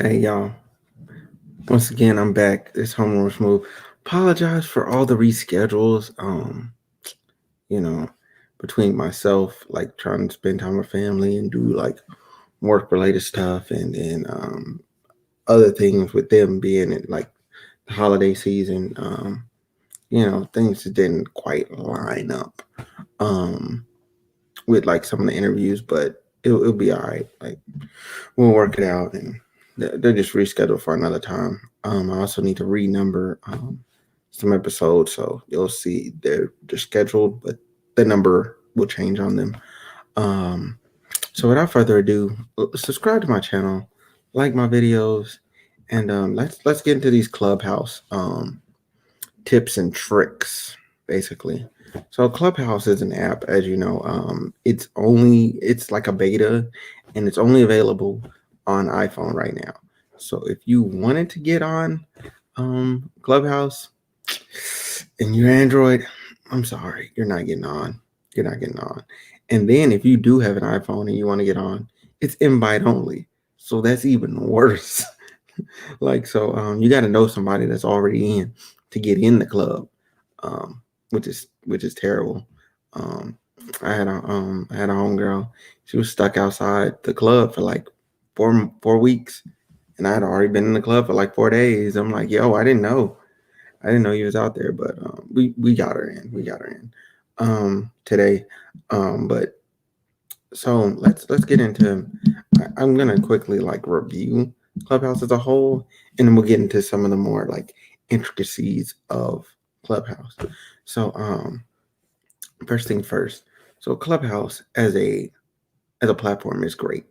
Hey y'all, once again I'm back. This HomeroomWSmooth. Apologize for all the reschedules. You know, between myself, like trying to spend time with family and do like work related stuff, and then other things with them being in like the holiday season. Things that didn't quite line up. Um, with like some of the interviews, but it'll be all right. Like we'll work it out, and they're just rescheduled for another time. I also need to renumber some episodes, so you'll see they're scheduled, but the number will change on them. Um, so without further ado, subscribe to my channel, like my videos, and let's get into these Clubhouse tips and tricks, basically. So Clubhouse is an app, as you know. It's like a beta, and it's only available on iPhone right now. So if you wanted to get on Clubhouse and you're Android, I'm sorry, you're not getting on. You're not getting on. And then if you do have an iPhone and you want to get on, it's invite only. So that's even worse. You got to know somebody that's already in to get in the club, um, which is terrible. Um, I had a homegirl. She was stuck outside the club for like four weeks, and I had already been in the club for like 4 days. I'm like, yo, I didn't know you was out there, but we got her in. We got her in today. But so let's get into. I'm gonna quickly like review Clubhouse as a whole, and then we'll get into some of the more like intricacies of Clubhouse. So first thing first. So Clubhouse as a platform is great.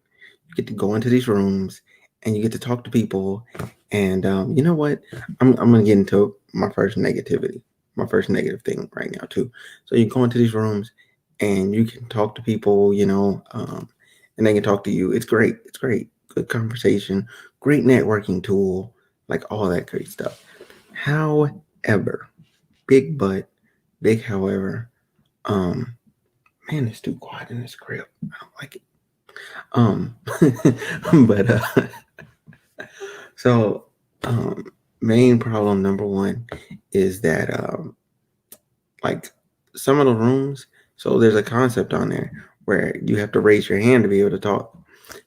You get to go into these rooms and you get to talk to people. And you know what? I'm gonna get into my first negative thing right now too. So you go into these rooms and you can talk to people, and they can talk to you. It's great. It's great. Good conversation. Great networking tool. Like all that great stuff. However, big but, big however, um, man, it's too quiet in this crib. I don't like it. Um, but so main problem number one is that like some of the rooms. So there's a concept on there where you have to raise your hand to be able to talk.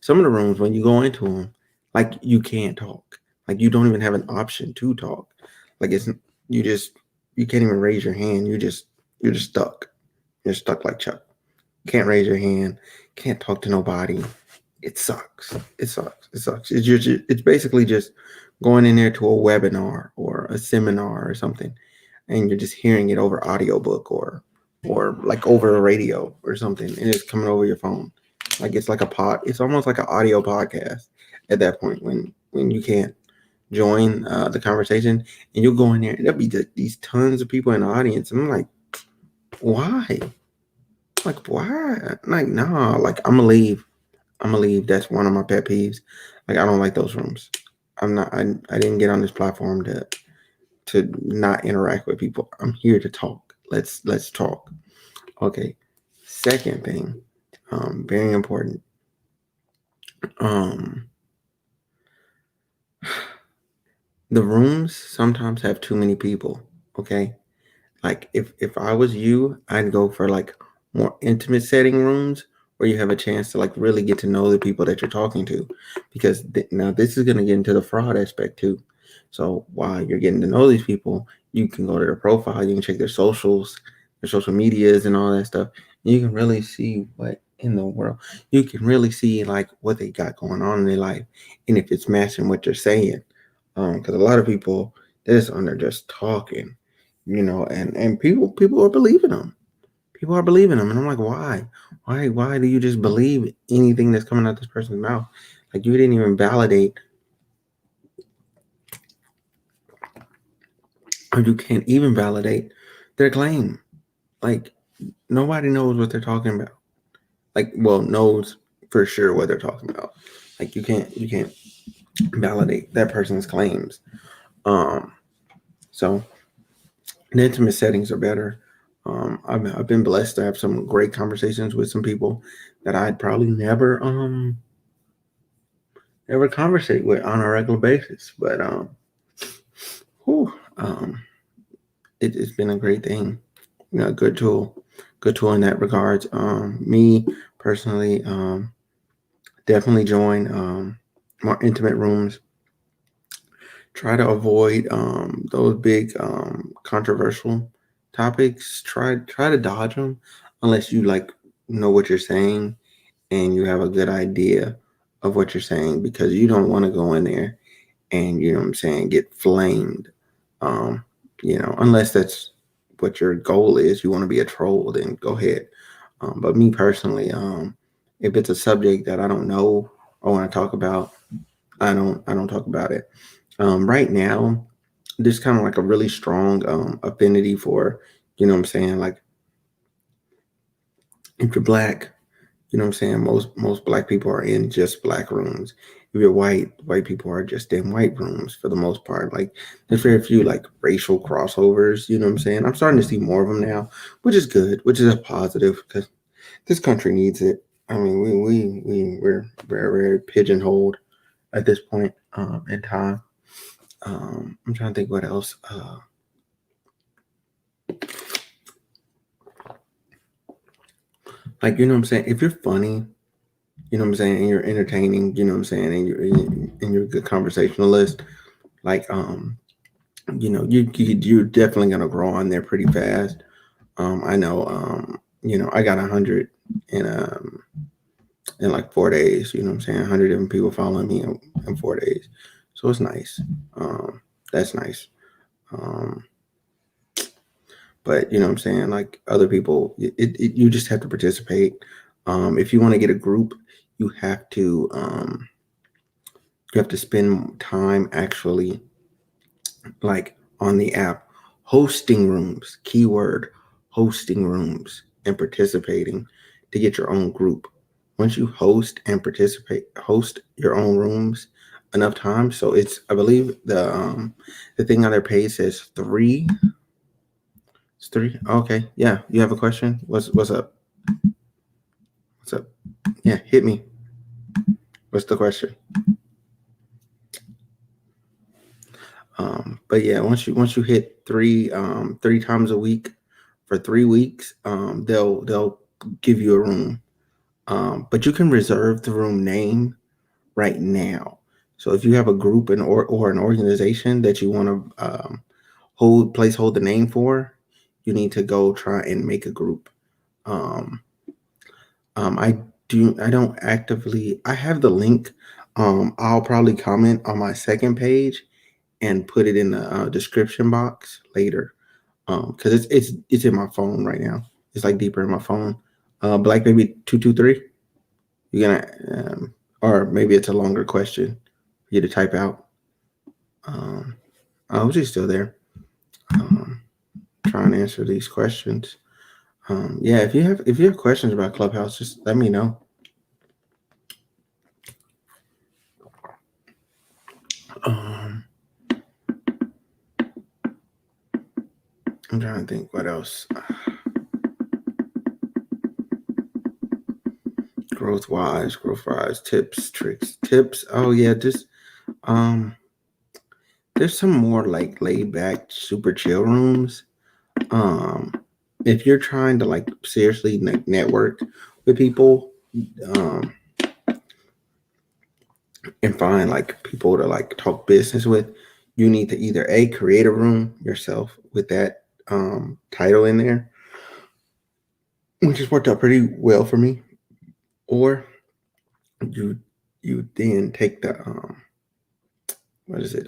Some of the rooms when you go into them, like you can't talk. Like you don't even have an option to talk. Like you just you can't even raise your hand. You're just stuck. You're stuck like Chuck. Can't raise your hand. Can't talk to nobody. It sucks. It sucks. It sucks. It's basically just going in there to a webinar or a seminar or something, and you're just hearing it over audiobook or like over a radio or something, and it's coming over your phone. Like it's like a pod. It's almost like an audio podcast at that point when you can't join the conversation, and you'll go in there and there'll be these tons of people in the audience, and I'm like, why? Like why? Like nah. Like I'm gonna leave. I'm gonna leave. That's one of my pet peeves. Like I don't like those rooms. I'm not. I didn't get on this platform to not interact with people. I'm here to talk. Let's talk. Okay. Second thing, very important. Um, the rooms sometimes have too many people. Okay. Like if I was you, I'd go for like more intimate setting rooms where you have a chance to like really get to know the people that you're talking to, because now this is gonna get into the fraud aspect too. So while you're getting to know these people, you can go to their profile, you can check their socials, their social medias, and all that stuff. You can really see what in the world. You can really see like what they got going on in their life, and if it's matching what they're saying. Because a lot of people they're just on there just talking, and people are believing them. People are believing them, and I'm like, why? Why do you just believe anything that's coming out this person's mouth? Like you didn't even validate, or you can't even validate their claim. Like nobody knows what they're talking about. Like, well, knows for sure what they're talking about. Like you can't validate that person's claims. Um, so the intimate settings are better. I've been blessed to have some great conversations with some people that I'd probably ever conversate with on a regular basis. But whew, it's been a great thing. You know, good tool in that regards. Me personally, definitely join more intimate rooms. Try to avoid those big controversial topics. Try to dodge them unless you like know what you're saying and you have a good idea of what you're saying, because you don't want to go in there and, you know what I'm saying, get flamed. Um, you know, unless that's what your goal is, you want to be a troll, then go ahead. But me personally, if it's a subject that I don't know or want to talk about, I don't talk about it. Right now, there's kind of like a really strong affinity for, you know what I'm saying, like if you're black, you know what I'm saying, most black people are in just black rooms. If you're white people are just in white rooms for the most part. Like there's very few like racial crossovers, you know what I'm saying? I'm starting to see more of them now, which is good, which is a positive because this country needs it. I mean, we're very pigeonholed at this point in time. I'm trying to think what else. Like, you know what I'm saying? If you're funny, you know what I'm saying, and you're entertaining, you know what I'm saying, and you're a good conversationalist, like you know, you're definitely gonna grow on there pretty fast. I know, you know, I got 100 in in like 4 days. You know what I'm saying? 100 different people following me in 4 days, so it's nice. That's nice. Um, but you know what I'm saying? Like other people, you just have to participate. If you want to get a group, you have to um, you have to spend time actually like on the app hosting rooms, keyword hosting rooms, and participating to get your own group. Once you host your own rooms enough times, so it's, I believe the thing on their page says three. It's three. Okay, yeah. You have a question? What's up? What's up? Yeah, hit me. What's the question? But yeah, once you hit three times a week for 3 weeks, they'll give you a room. But you can reserve the room name right now. So if you have a group or an organization that you want to hold the name for, you need to go try and make a group. Um, I don't actively. I have the link. I'll probably comment on my second page and put it in the description box later. Because it's in my phone right now. It's like deeper in my phone. Black Baby 223. You're gonna, or maybe it's a longer question for you to type out. I was just still there. Um, Trying to answer these questions. Yeah, if you have questions about Clubhouse, just let me know. Um, I'm trying to think what else. Growth wise, tips, tricks, tips. Oh yeah, just um, there's some more like laid back, super chill rooms. Um, if you're trying to like seriously network with people, um, and find like people to like talk business with, you need to either a create a room yourself with that title in there, which has worked out pretty well for me, or you then take the what is it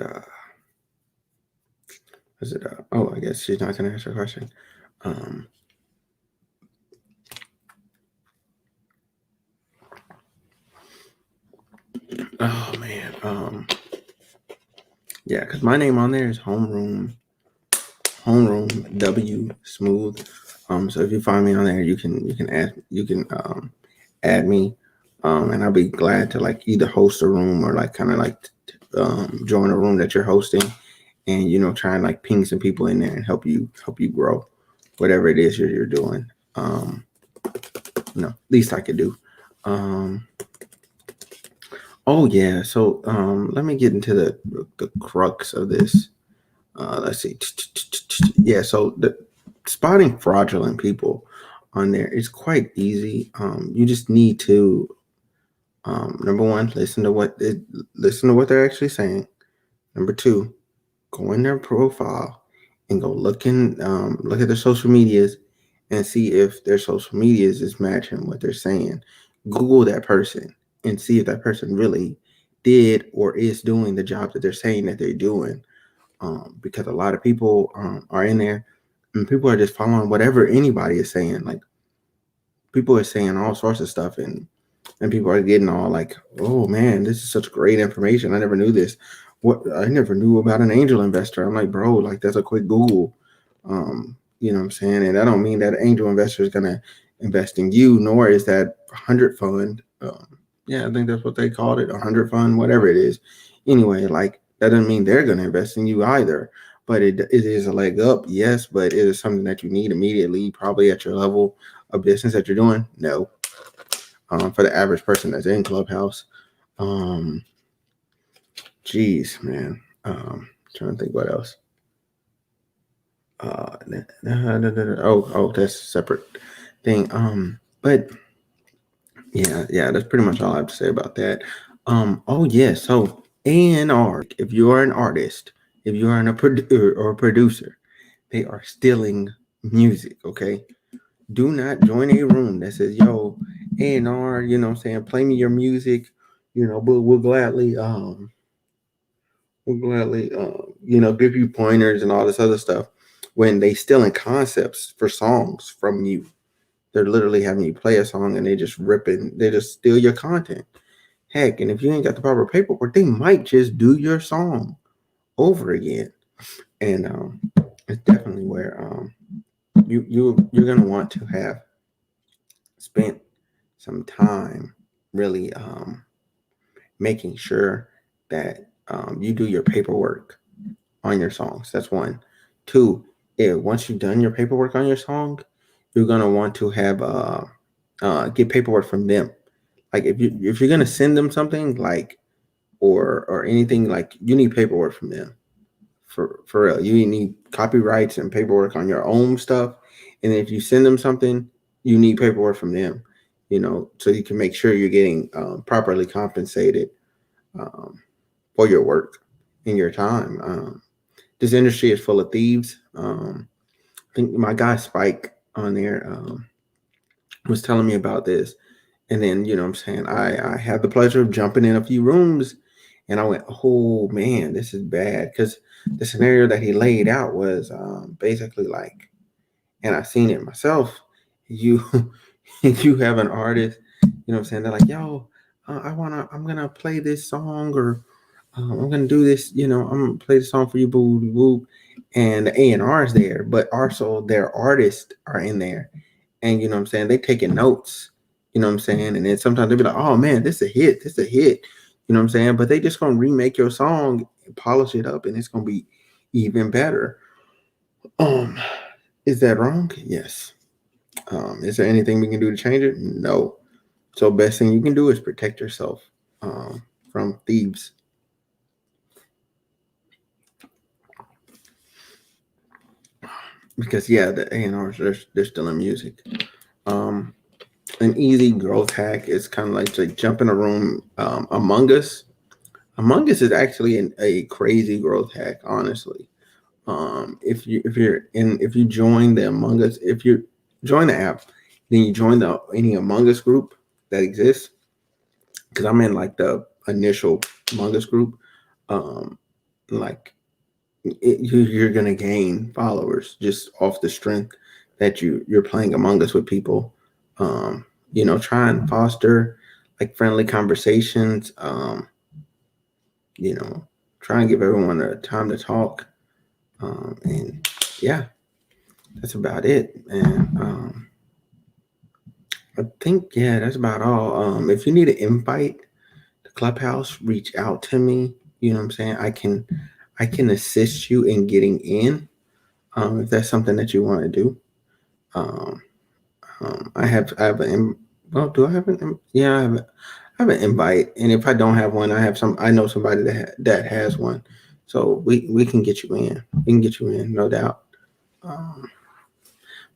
is it oh, I guess she's not gonna answer the question. um oh man, yeah, because my name on there is homeroom W Smooth. So if you find me on there, you can add me, and I'll be glad to like either host a room or like kind of like join a room that you're hosting, and you know try and like ping some people in there and help you grow whatever it is you're doing. You know, least I could do. Um, Oh yeah. So let me get into the crux of this. Let's see. Yeah. So the spotting fraudulent people on there is quite easy. You just need to number one, listen to what they're actually saying. Number two, go in their profile and go look at their social medias and see if their social medias is matching what they're saying. Google that person and see if that person really did or is doing the job that they're saying that they're doing. Because a lot of people are in there and people are just following whatever anybody is saying. Like people are saying all sorts of stuff and people are getting all like, "Oh man, this is such great information. I never knew this. What I never knew about an angel investor." I'm like, "Bro, like that's a quick Google." You know what I'm saying? And I don't mean that angel investor is gonna invest in you, nor is that 100 fund. Yeah, I think that's what they called it, 100 fund, whatever it is. Anyway, like that doesn't mean they're gonna invest in you either. But it is a leg up, yes, but it is something that you need immediately, probably at your level of business that you're doing. No, for the average person that's in Clubhouse. Um, Geez, man. Trying to think what else. That's a separate thing. But yeah, that's pretty much all I have to say about that. Oh yeah, so A&R, if you are an artist, if you are a producer, they are stealing music. Okay, do not join a room that says, "Yo, A&R, you know what I'm saying, play me your music." You know, we'll gladly, give you pointers and all this other stuff when they stealing concepts for songs from you. They're literally having you play a song and they just steal your content. Heck, and if you ain't got the proper paperwork, they might just do your song over again. And it's definitely where you're gonna want to have spent some time really making sure that you do your paperwork on your songs. That's one. Two, once you've done your paperwork on your song, you're gonna want to have get paperwork from them. Like if you're gonna send them something like or anything, like you need paperwork from them for real. You need copyrights and paperwork on your own stuff, and if you send them something, you need paperwork from them. So you can make sure you're getting properly compensated um, for your work and your time. This industry is full of thieves. I think my guy Spike on there was telling me about this. And then, what I'm saying, I had the pleasure of jumping in a few rooms and I went, oh man, this is bad. Because the scenario that he laid out was basically like, and I've seen it myself. You you have an artist, what I'm saying, they're like, yo, I'm gonna play this song or I'm gonna do this, I'm gonna play the song for you, boo boo. And the A&R is there, but also their artists are in there. And what I'm saying, they taking notes, what I'm saying? And then sometimes they'll be like, oh man, this is a hit, this is a hit, what I'm saying? But they just gonna remake your song and polish it up and it's gonna be even better. Um, is that wrong? Yes. Is there anything we can do to change it? No. So best thing you can do is protect yourself from thieves. Because yeah, the A&Rs they're still in music. An easy growth hack is kind of like to jump in a room. Among Us. Among Us is actually a crazy growth hack, honestly. If you join the Among Us, if you join the app, then you join any Among Us group that exists. Because I'm in like the initial Among Us group. Like you're gonna gain followers just off the strength that you're playing Among Us with people. Try and foster like friendly conversations. You know, try and give everyone a time to talk. And yeah, that's about it. And I think that's about all. If you need an invite to Clubhouse, reach out to me. You know what I'm saying? I can assist you in getting in. If that's something that you want to do. I have an well, do I have an yeah, have an invite, and if I don't have one, I know somebody that has one, so we can get you in. We can get you in, no doubt. Um,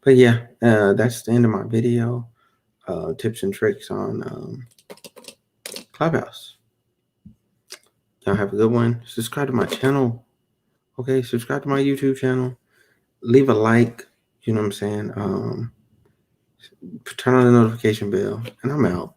but yeah, that's the end of my video. Tips and tricks on Clubhouse. Y'all have a good one. Subscribe to my channel. Okay, subscribe to my YouTube channel. Leave a like. You know what I'm saying? Turn on the notification bell, and I'm out.